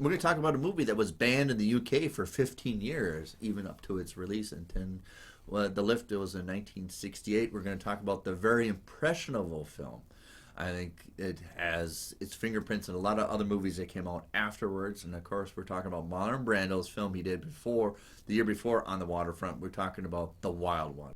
We're going to talk about a movie that was banned in the UK for 15 years, even up to its release in 10. Well, The Lift it was in 1968. We're going to talk about the very impressionable film. I think it has its fingerprints in a lot of other movies that came out afterwards. And of course, we're talking about Marlon Brando's film he did the year before, On the Waterfront. We're talking about The Wild One.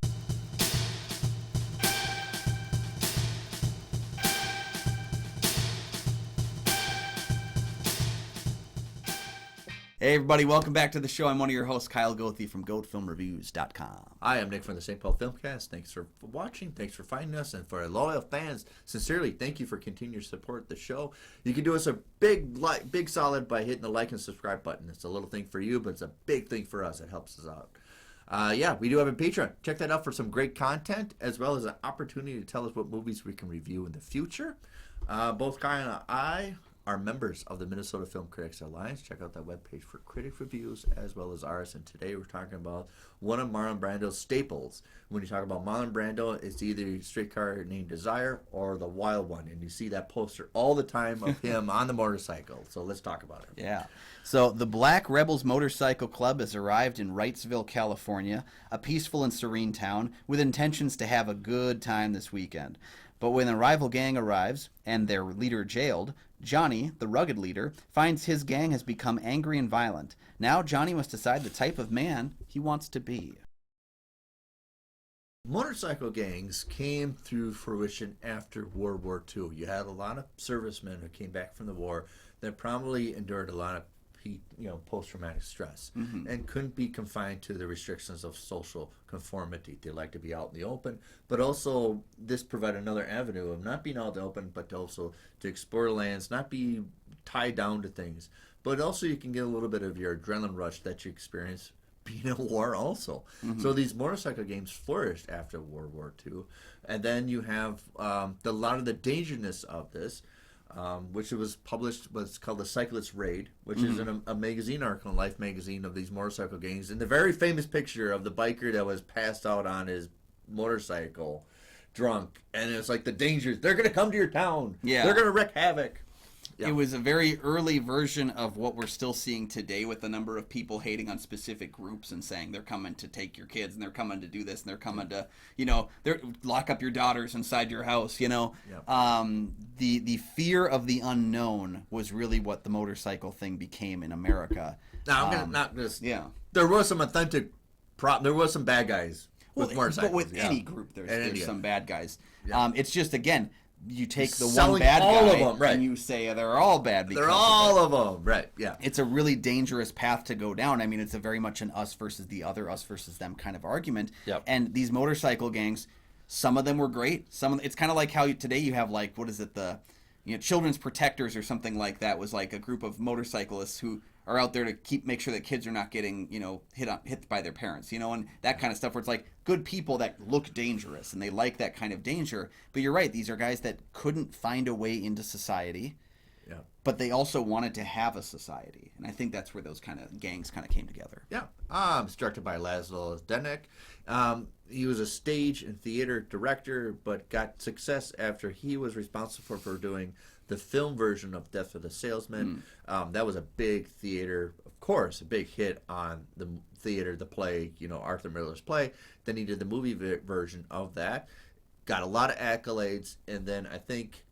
Hey everybody, welcome back to the show. I'm one of your hosts, Kyle Goethe from GoatFilmReviews.com. Hi, I'm Nick from the St. Paul Filmcast. Thanks for watching. Thanks for finding us. And for our loyal fans, sincerely, thank you for continuing to support the show. You can do us a big solid by hitting the like and subscribe button. It's a little thing for you, but it's a big thing for us. It helps us out. Yeah, we do have a Patreon. Check that out for some great content, as well as an opportunity to tell us what movies we can review in the future. Both Kyle and I are members of the Minnesota Film Critics Alliance. Check out that webpage for critic reviews as well as ours. And today we're talking about one of Marlon Brando's staples. When you talk about Marlon Brando, it's either Streetcar Named Desire or The Wild One. And you see that poster all the time of him on the motorcycle. So let's talk about it. Yeah. So the Black Rebels Motorcycle Club has arrived in Wrightsville, California, a peaceful and serene town with intentions to have a good time this weekend. But when a rival gang arrives and their leader jailed, Johnny, the rugged leader, finds his gang has become angry and violent. Now Johnny must decide the type of man he wants to be. Motorcycle gangs came through fruition after World War II. You had a lot of servicemen who came back from the war that probably endured a lot of post-traumatic stress and couldn't be confined to the restrictions of social conformity. They like to be out in the open, but also this provided another avenue of not being out in the open, but also to explore lands, not be tied down to things. But also you can get a little bit of your adrenaline rush that you experience being in war also. So these motorcycle games flourished after World War II. And then you have a lot of the dangerousness of this, which was published, was called the Cyclist Raid, which is a magazine article in Life magazine of these motorcycle gangs. And the very famous picture of the biker that was passed out on his motorcycle, drunk. And it's like the dangers. They're going to come to your town. Yeah. They're going to wreak havoc. Yeah. It was a very early version of what we're still seeing today with the number of people hating on specific groups and saying they're coming to take your kids and they're coming to do this and they're coming to, they're lock up your daughters inside your house, Yeah. The fear of the unknown was really what the motorcycle thing became in America. Now, I'm going to not just... Yeah. There was some authentic... there was some bad guys with motorcycles. But with any group, there's some bad guys. Yeah. It's just, again... You take the Selling one bad all guy of them, right. and you say they're all bad. They're all of them, right? Yeah. It's a really dangerous path to go down. I mean, it's a very much an us versus the other, us versus them kind of argument. Yep. And these motorcycle gangs, some of them were great. It's kind of like how today you have like, what is it, Children's Protectors or something like that was like a group of motorcyclists who are out there to make sure that kids are not getting, hit by their parents, and that kind of stuff where it's like good people that look dangerous and they like that kind of danger. But you're right. These are guys that couldn't find a way into society, but they also wanted to have a society. And I think that's where those kind of gangs kind of came together. Yeah. It's directed by Laszlo Zdenek. He was a stage and theater director, but got success after he was responsible for doing the film version of Death of the Salesman. That was a big theater, of course, a big hit on the theater, the play, Arthur Miller's play. Then he did the movie version of that. Got a lot of accolades, and then I think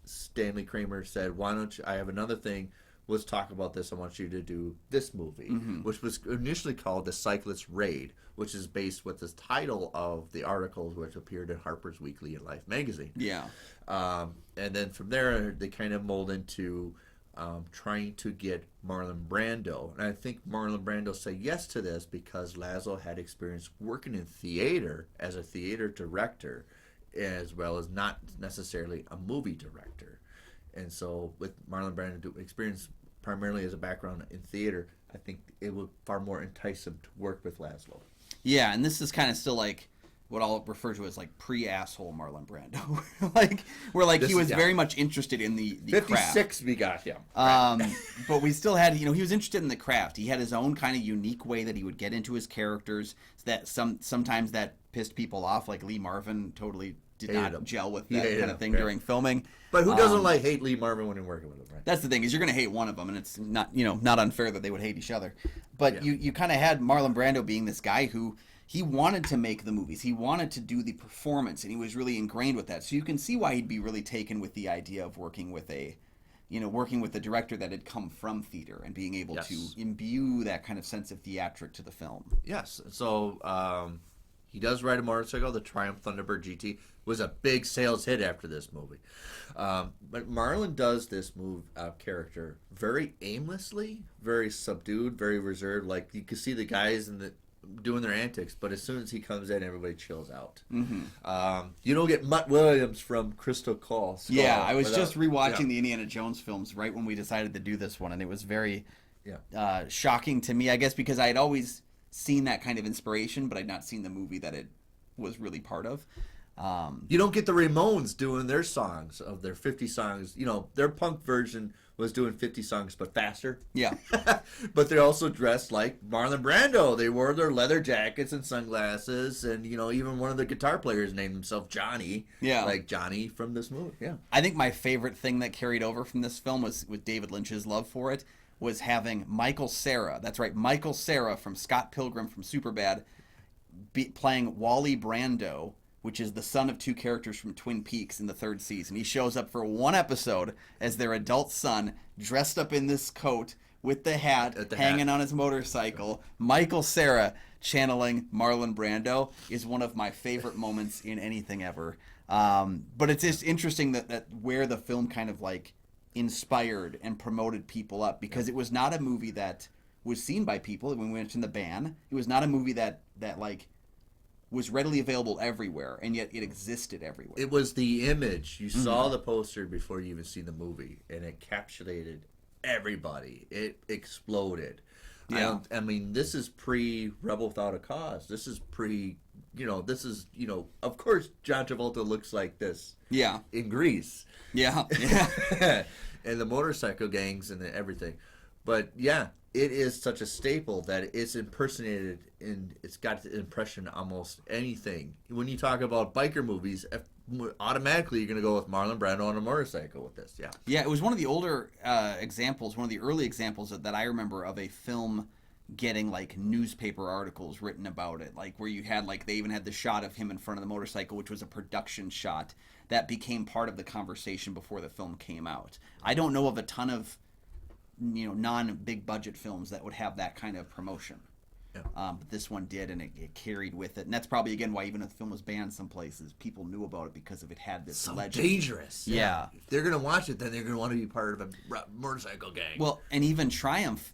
Stanley Kramer said, why don't you, I have another thing, let's talk about this, I want you to do this movie, which was initially called The Cyclist Raid, which is based with the title of the articles which appeared in Harper's Weekly and Life magazine. Yeah. And then from there, they kind of mold into trying to get Marlon Brando. And I think Marlon Brando said yes to this because Laszlo had experience working in theater as a theater director, as well as not necessarily a movie director. And so with Marlon Brando experience primarily as a background in theater, I think it would far more entice him to work with Laszlo. Yeah, and this is kind of still like what I'll refer to as like pre-asshole Marlon Brando. He was very much interested in the 56 craft. We got him. But we still had, he was interested in the craft. He had his own kind of unique way that he would get into his characters that sometimes that pissed people off, like Lee Marvin totally did Hated not him. gel with He that hated kind of him, thing yeah. during filming. But who doesn't hate Lee Marvin when you're working with him, right? That's the thing, is you're going to hate one of them, and it's not, not unfair that they would hate each other. But Yeah. you kind of had Marlon Brando being this guy who he wanted to make the movies. He wanted to do the performance, and he was really ingrained with that. So you can see why he'd be really taken with the idea of working with a director that had come from theater and being able Yes. to imbue that kind of sense of theatric to the film. Yes. So he does ride a motorcycle. The Triumph Thunderbird GT was a big sales hit after this movie. But Marlon does this character very aimlessly, very subdued, very reserved. Like you can see the guys doing their antics, but as soon as he comes in, everybody chills out. Mm-hmm. You don't get Mutt Williams from Crystal Skull. Yeah, I was just rewatching the Indiana Jones films right when we decided to do this one, and it was very shocking to me, I guess, because I had always seen that kind of inspiration, but I'd not seen the movie that it was really part of. You don't get the Ramones doing their songs of their 50 songs. Their punk version was doing 50 songs, but faster. Yeah. But they're also dressed like Marlon Brando. They wore their leather jackets and sunglasses, and even one of the guitar players named himself Johnny. Yeah. Like Johnny from this movie. Yeah. I think my favorite thing that carried over from this film was with David Lynch's love for it, was having Michael Cera. That's right, Michael Cera from Scott Pilgrim from Superbad, playing Wally Brando, which is the son of two characters from Twin Peaks in the third season. He shows up for one episode as their adult son, dressed up in this coat with the hat, hanging on his motorcycle. Michael Cera channeling Marlon Brando is one of my favorite moments in anything ever. But it's just interesting that where the film kind of like inspired and promoted people up, because it was not a movie that was seen by people. When we mentioned the ban, it was not a movie that like was readily available everywhere, and yet it existed everywhere. It was the image. You saw the poster before you even see the movie, and it encapsulated everybody. It exploded. Yeah. I mean, this is pre-Rebel Without a Cause. This is of course, John Travolta looks like this. Yeah. In Grease. Yeah. And the motorcycle gangs and everything. But yeah, it is such a staple that it's impersonated, and it's got the impression almost anything. When you talk about biker movies, automatically you're going to go with Marlon Brando on a motorcycle with this. Yeah. Yeah, it was one of the older examples, one of the early examples that I remember of a film getting like newspaper articles written about it, like where you had like they even had the shot of him in front of the motorcycle, which was a production shot that became part of the conversation before the film came out. I don't know of a ton of non-big budget films that would have that kind of promotion. Yeah. But this one did, and it carried with it. And that's probably, again, why even if the film was banned some places, people knew about it because of it had this legend. Dangerous. Yeah. If they're going to watch it, then they're going to want to be part of a motorcycle gang. Well, and even Triumph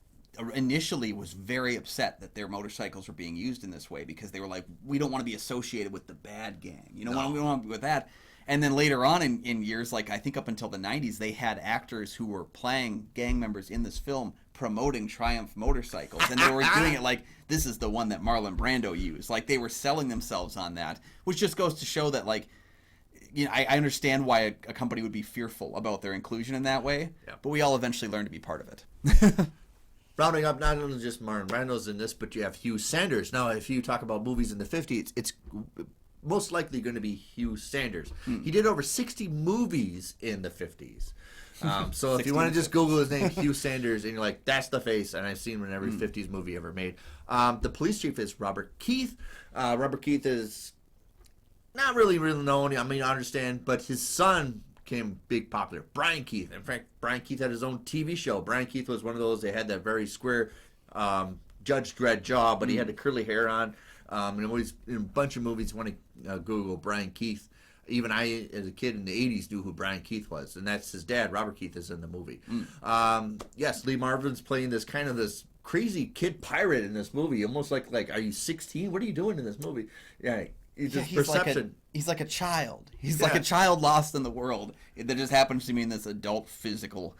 initially was very upset that their motorcycles were being used in this way, because they were like, we don't want to be associated with the bad gang. We don't want to be with that. And then later on in years, like I think up until the 90s, they had actors who were playing gang members in this film promoting Triumph motorcycles. And they were doing it like, this is the one that Marlon Brando used. Like they were selling themselves on that, which just goes to show that like, I understand why a company would be fearful about their inclusion in that way, but we all eventually learn to be part of it. Rounding up, not only just Marlon Brando's in this, but you have Hugh Sanders. Now, if you talk about movies in the 50s, it's most likely going to be Hugh Sanders. He did over 60 movies in the 50s. So if you want to just Google his name, Hugh Sanders, and you're like, that's the face, and I've seen him in every 50s movie ever made. The police chief is Robert Keith. Robert Keith is not really known. I mean, I understand, but his son became big popular. Brian Keith. In fact, Brian Keith had his own TV show. Brian Keith was one of those, they had that very square Judge Dredd jaw, but he had the curly hair on. And always in a bunch of movies, when I Google Brian Keith, even I, as a kid in the 80s, knew who Brian Keith was. And that's his dad. Robert Keith is in the movie. Yes, Lee Marvin's playing this kind of this crazy kid pirate in this movie. Almost like are you 16? What are you doing in this movie? Yeah, he's perception. He's like a child. He's like a child lost in the world that just happens to be in this adult physical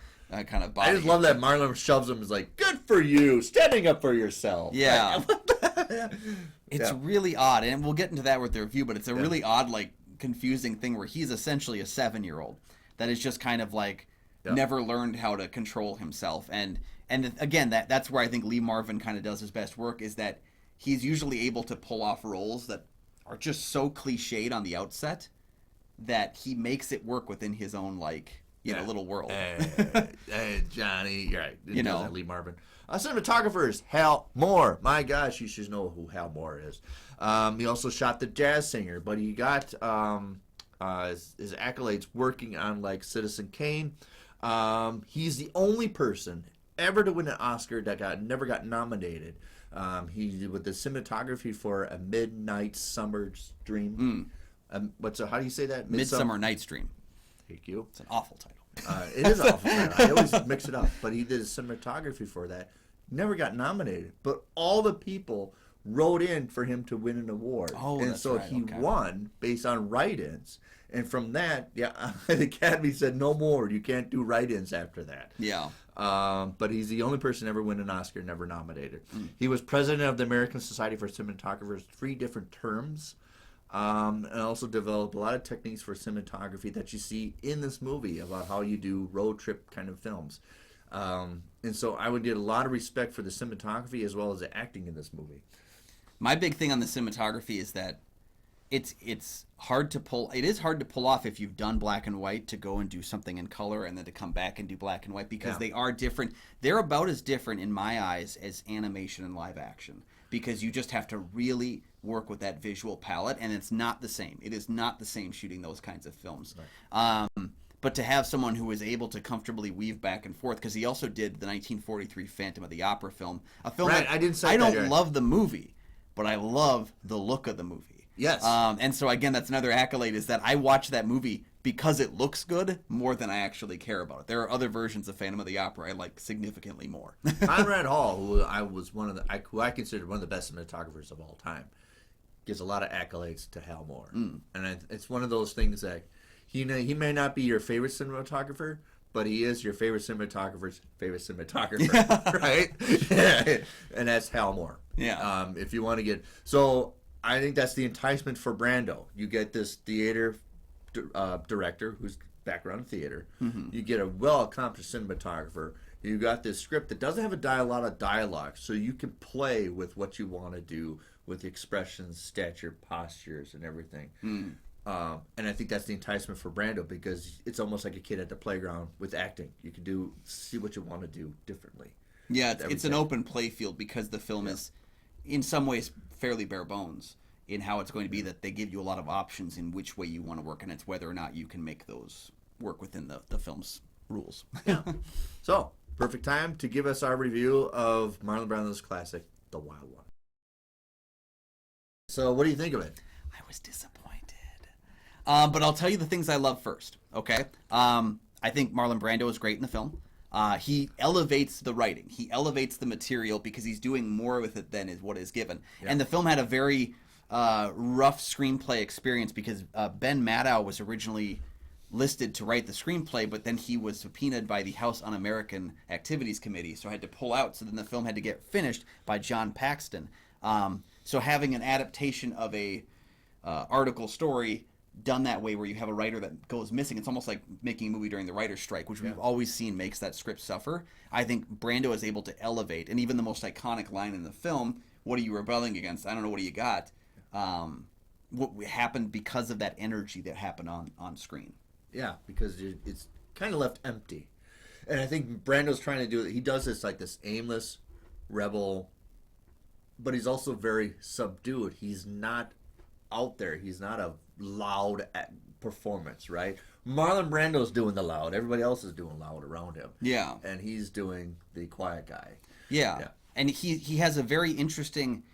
kind of body. I just love that Marlon shoves him. Is like, good for you, standing up for yourself. Yeah. It's really odd, and we'll get into that with the review, but it's a really odd, like, confusing thing where he's essentially a 7-year-old that is just kind of like never learned how to control himself. And again, that's where I think Lee Marvin kind of does his best work, is that he's usually able to pull off roles that are just so cliched on the outset that he makes it work within his own little world. Hey, Johnny, you're right. You know. Lee Marvin. Cinematographers, Hal Moore. My gosh, you should know who Hal Moore is. He also shot The Jazz Singer, but he got his accolades working on like Citizen Kane. He's the only person ever to win an Oscar that never got nominated. He with the cinematography for A Midnight Summer's Dream. How do you say that? Midsummer Night's Dream. Thank you. It's an awful title. It is awful. I always mix it up. But he did a cinematography for that. Never got nominated. But all the people wrote in for him to win an award. Oh, and that's so right. he Okay. won based on write-ins. And from that, the Academy said, no more. You can't do write-ins after that. Yeah. But he's the only person ever win an Oscar, never nominated. He was president of the American Society for Cinematographers 3 different terms. And also developed a lot of techniques for cinematography that you see in this movie about how you do road trip kind of films. And so I would get a lot of respect for the cinematography as well as the acting in this movie. My big thing on the cinematography is that it's hard to pull. It is hard to pull off if you've done black and white to go and do something in color and then to come back and do black and white because they are different. They're about as different in my eyes as animation and live action because you just have to really work with that visual palette and it's not the same. It is not the same shooting those kinds of films. Right. But to have someone who is able to comfortably weave back and forth, because he also did the 1943 Phantom of the Opera film, a film Right, that I didn't say I that, don't right. love the movie, but I love the look of the movie. Yes. And so again, that's another accolade is that I watch that movie because it looks good more than I actually care about it. There are other versions of Phantom of the Opera I like significantly more. Conrad Hall, who who I consider one of the best cinematographers of all time, gives a lot of accolades to Hal Moore, and it's one of those things that he may not be your favorite cinematographer, but he is your favorite cinematographer's favorite cinematographer, right? And that's Hal Moore. Yeah. If you want to get so, I think that's the enticement for Brando. You get this theater director who's background in theater. You get a well-accomplished cinematographer. You got this script that doesn't have a lot of dialogue, so you can play with what you want to do with expressions, stature, postures, and everything. And I think that's the enticement for Brando because it's almost like a kid at the playground with acting. You can see what you want to do differently. Yeah, it's an open play field because the film is, in some ways, fairly bare bones in how it's going to be that they give you a lot of options in which way you want to work, and it's whether or not you can make those work within the film's rules. Yeah. So, perfect time to give us our review of Marlon Brando's classic, The Wild One. So, what do you think of it? I was disappointed. But I'll tell you the things I love first, okay? I think Marlon Brando is great in the film. He elevates the writing. He elevates the material because he's doing more with it than is what is given. Yeah. And the film had a very rough screenplay experience because Ben Maddow was originally listed to write the screenplay, but then he was subpoenaed by the House Un-American Activities Committee, so had to pull out. So then the film had to get finished by John Paxton. So having an adaptation of a article story done that way where you have a writer that goes missing, it's almost like making a movie during the writer's strike, which we've always seen makes that script suffer. I think Brando is able to elevate, and even the most iconic line in the film, what are you rebelling against? I don't know, what do you got? What happened because of that energy that happened on screen. Yeah, because it's kind of left empty. And I think Brando's trying to do it. He does this like this aimless rebel, but he's also very subdued. He's not out there. He's not a loud performance, right? Marlon Brando's doing the loud. Everybody else is doing loud around him. Yeah. And he's doing the quiet guy. Yeah. And he has a very interesting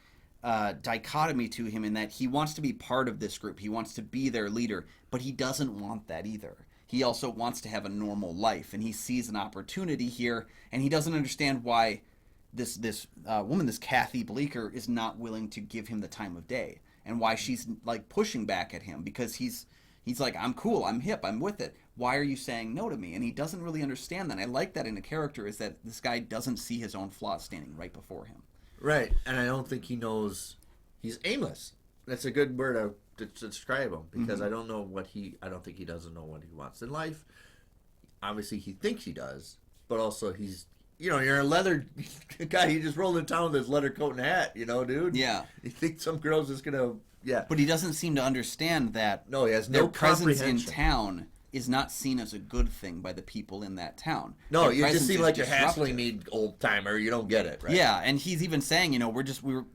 dichotomy to him in that he wants to be part of this group. He wants to be their leader, but he doesn't want that either. He also wants to have a normal life, and he sees an opportunity here, and he doesn't understand why this woman, this Kathy Bleeker, is not willing to give him the time of day, and why she's like pushing back at him because he's like, I'm cool, I'm hip, I'm with it. Why are you saying no to me? And he doesn't really understand that. I like that in a character is that this guy doesn't see his own flaws standing right before him. Right, and I don't think he knows. He's aimless. That's a good word to describe him because I don't think he doesn't know what he wants in life. Obviously, he thinks he does, but also he's you're a leather guy. You just roll in town with this leather coat and hat, dude. Yeah. You think some girl's just gonna, yeah. But he doesn't seem to understand that. No, he has their no presence in comprehension. town is not seen as a good thing by the people in that town. No, Their you just presence seem is like you're disruptive. hassling me, old timer. You don't get it, right? Yeah, and he's even saying,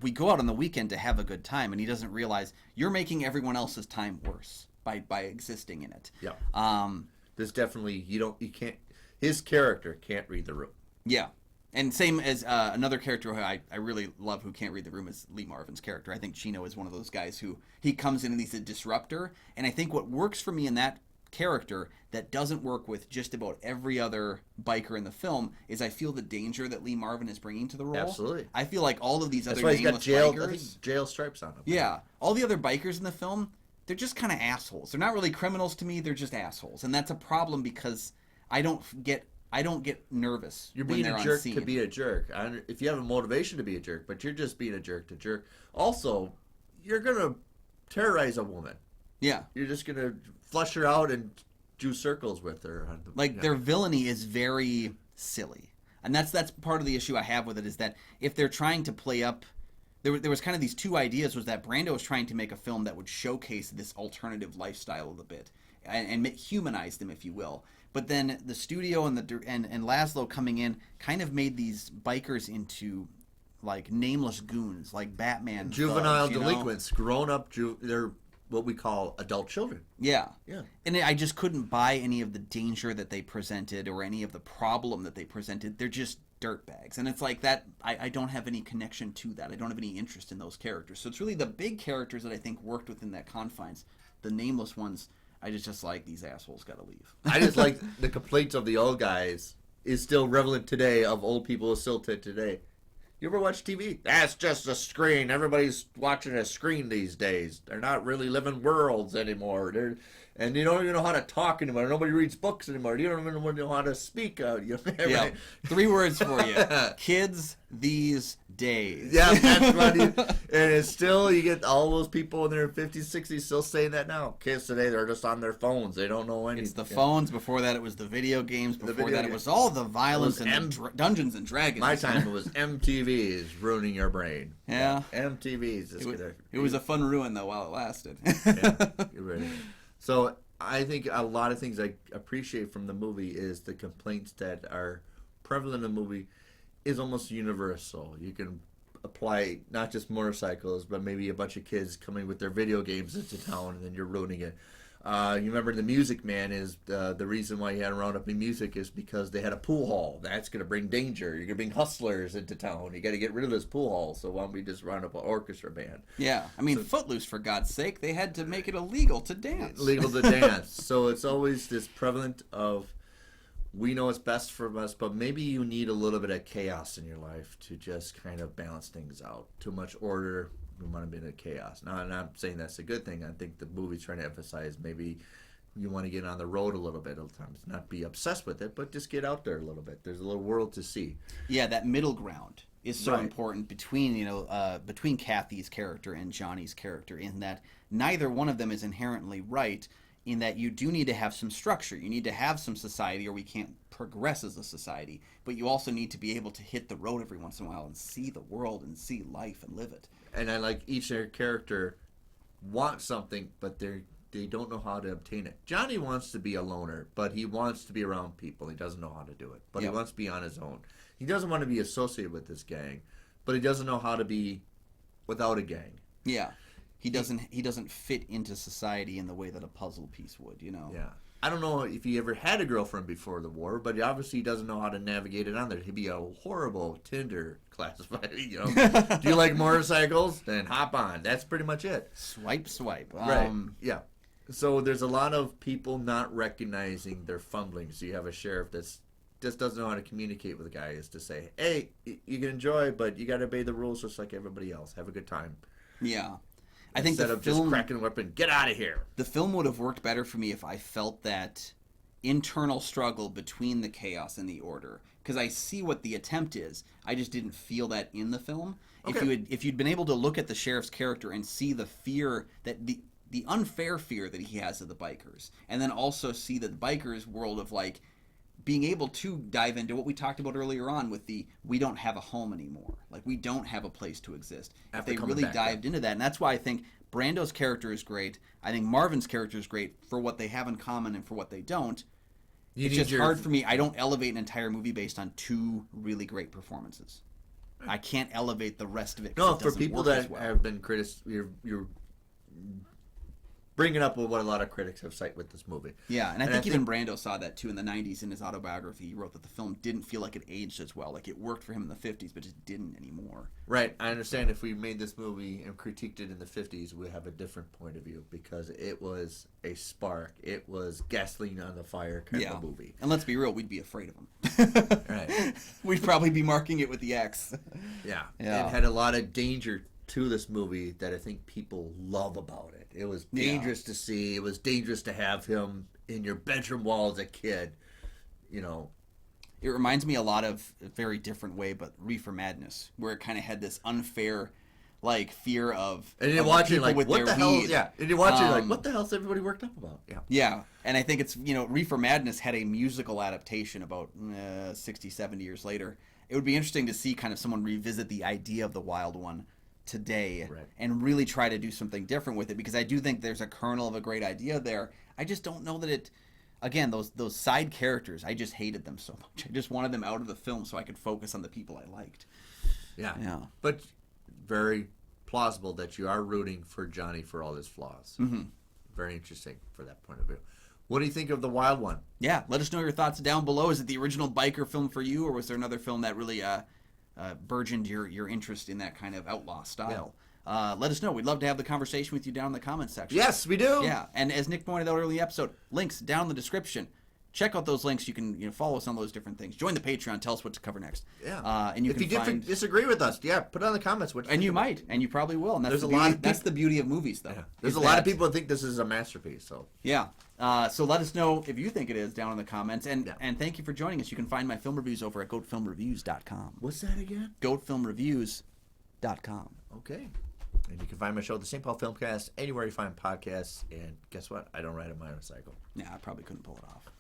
we go out on the weekend to have a good time, and he doesn't realize you're making everyone else's time worse by existing in it. Yeah. This definitely you can't. His character can't read the room. Yeah. And same as another character who I really love who can't read the room is Lee Marvin's character. I think Chino is one of those guys who he comes in and he's a disruptor. And I think what works for me in that character that doesn't work with just about every other biker in the film is I feel the danger that Lee Marvin is bringing to the role. Absolutely. I feel like all of these That's other why he's got nameless I think bikers. jail stripes on him. Yeah. All the other bikers in the film, they're just kind of assholes. They're not really criminals to me, they're just assholes. And that's a problem because I don't get nervous. You're when being they're a on jerk scene. to be a jerk. If you have a motivation to be a jerk, but you're just being a jerk to jerk. Also, you're gonna terrorize a woman. Yeah. You're just gonna flush her out and do circles with her. Their villainy is very silly, and that's part of the issue I have with it is that if they're trying to play up, there was kind of these two ideas. Was that Brando was trying to make a film that would showcase this alternative lifestyle a bit and humanize them, if you will. But then the studio and Laszlo coming in kind of made these bikers into like nameless goons, like Batman juvenile thugs, delinquents, grown up. They're what we call adult children. Yeah. Yeah. And I just couldn't buy any of the danger that they presented or any of the problem that they presented. They're just dirtbags. And it's like that, I don't have any connection to that. I don't have any interest in those characters. So it's really the big characters that I think worked within that confines. The nameless ones, I just like, these assholes gotta leave. I just like the complaints of the old guys is still relevant today, of old people still today. You ever watch TV? That's just a screen. Everybody's watching a screen these days. They're not really living worlds anymore. And you don't even know how to talk anymore. Nobody reads books anymore. You don't even know how to speak. Yeah. Right? 3 words for you. Kids these days. Yeah, that's funny. And it's still, you get all those people in their 50s, 60s still saying that now. Kids today, they're just on their phones. They don't know anything. It's the phones. Before that, it was the video games. Before that, it was all the violence and Dungeons and Dragons. My time, it was MTV's ruining your brain. Yeah. MTV's. It was a fun ruin, though, while it lasted. Yeah, you're right. So I think a lot of things I appreciate from the movie is the complaints that are prevalent in the movie is almost universal. You can apply not just motorcycles, but maybe a bunch of kids coming with their video games into town, and then you're ruining it. You remember the Music Man is the reason why you had a roundup in music is because they had a pool hall. That's going to bring danger. You're going to bring hustlers into town. You got to get rid of this pool hall. So why don't we just round up an orchestra band? Yeah, I mean, Footloose, for God's sake, they had to make it illegal to dance. Legal to dance. So it's always this prevalent of, we know it's best for us, but maybe you need a little bit of chaos in your life to just kind of balance things out. Too much order, we want to be in chaos. Now, I'm not saying that's a good thing. I think the movie's trying to emphasize maybe you want to get on the road a little bit at times. Not be obsessed with it, but just get out there a little bit. There's a little world to see. Yeah, that middle ground is so Right. important between Kathy's character and Johnny's character, in that neither one of them is inherently right, in that you do need to have some structure. You need to have some society, or we can't progress as a society. But you also need to be able to hit the road every once in a while and see the world and see life and live it. And I like each their character wants something, but they don't know how to obtain it. Johnny wants to be a loner, but he wants to be around people. He doesn't know how to do it, but Yep. he wants to be on his own. He doesn't want to be associated with this gang, but he doesn't know how to be without a gang. Yeah. He doesn't fit into society in the way that a puzzle piece would, Yeah. I don't know if he ever had a girlfriend before the war, but obviously he doesn't know how to navigate it on there. He'd be a horrible Tinder classified, Do you like motorcycles? Then hop on. That's pretty much it. Swipe. Right. Yeah. So there's a lot of people not recognizing their fumbling. So you have a sheriff that's just doesn't know how to communicate with the guy, is to say, hey, you can enjoy, but you got to obey the rules just like everybody else. Have a good time. Yeah. I think Instead the of film, just cracking a weapon, get out of here. the film would have worked better for me if I felt that internal struggle between the chaos and the order, because I see what the attempt is. I just didn't feel that in the film. Okay. If you'd been able to look at the sheriff's character and see the fear, that the unfair fear that he has of the bikers, and then also see the bikers' world of like, being able to dive into what we talked about earlier on with the we don't have a home anymore. Like, we don't have a place to exist. After If they coming really back, dived into that. And that's why I think Brando's character is great. I think Marvin's character is great for what they have in common and for what they don't. It's just hard for me. I don't elevate an entire movie based on 2 really great performances. I can't elevate the rest of it. No, It for doesn't people work that as well. have been critics, you're bringing up what a lot of critics have cited with this movie. Yeah, and I think even Brando saw that too in the 90s in his autobiography. He wrote that the film didn't feel like it aged as well. Like, it worked for him in the 50s, but just didn't anymore. Right. I understand if we made this movie and critiqued it in the 50s, we'd have a different point of view because it was a spark. It was gasoline on the fire kind of movie. And let's be real, we'd be afraid of him. Right. We'd probably be marking it with the X. Yeah. Yeah. It had a lot of danger to this movie that I think people love about it. It was dangerous to see. It was dangerous to have him in your bedroom wall as a kid. You know. It reminds me a lot of a very different way, but Reefer Madness, where it kind of had this unfair, like, fear of And you watch it like, with what their the hell? weed. Yeah. And you watch it like, what the hell's everybody worked up about? Yeah. Yeah, and I think it's, Reefer Madness had a musical adaptation about 60, 70 years later. It would be interesting to see kind of someone revisit the idea of the Wild One today and really try to do something different with it, because I do think there's a kernel of a great idea there. I just don't know that it, again, those side characters, I just hated them so much. I just wanted them out of the film so I could focus on the people I liked. Yeah. Yeah. But very plausible that you are rooting for Johnny for all his flaws. Mm-hmm. Very interesting for that point of view. What do you think of The Wild One? Yeah, let us know your thoughts down below. Is it the original biker film for you, or was there another film that really burgeoned your interest in that kind of outlaw style? Let us know. We'd love to have the conversation with you down in the comments section. Yes, we do. Yeah, and as Nick pointed out early in the episode, links down in the description. Check out those links. You can follow us on those different things. Join the Patreon. Tell us what to cover next. Yeah. And you if can you find... disagree with us, put it in the comments. And you might, and you probably will. And that's that's the beauty of movies, though. Yeah. There's a lot of people that think this is a masterpiece. So yeah. So let us know if you think it is down in the comments. And thank you for joining us. You can find my film reviews over at goatfilmreviews.com. What's that again? goatfilmreviews.com. Okay. And you can find my show, the St. Paul Filmcast, anywhere you find podcasts. And guess what? I don't ride a motorcycle. Yeah, I probably couldn't pull it off.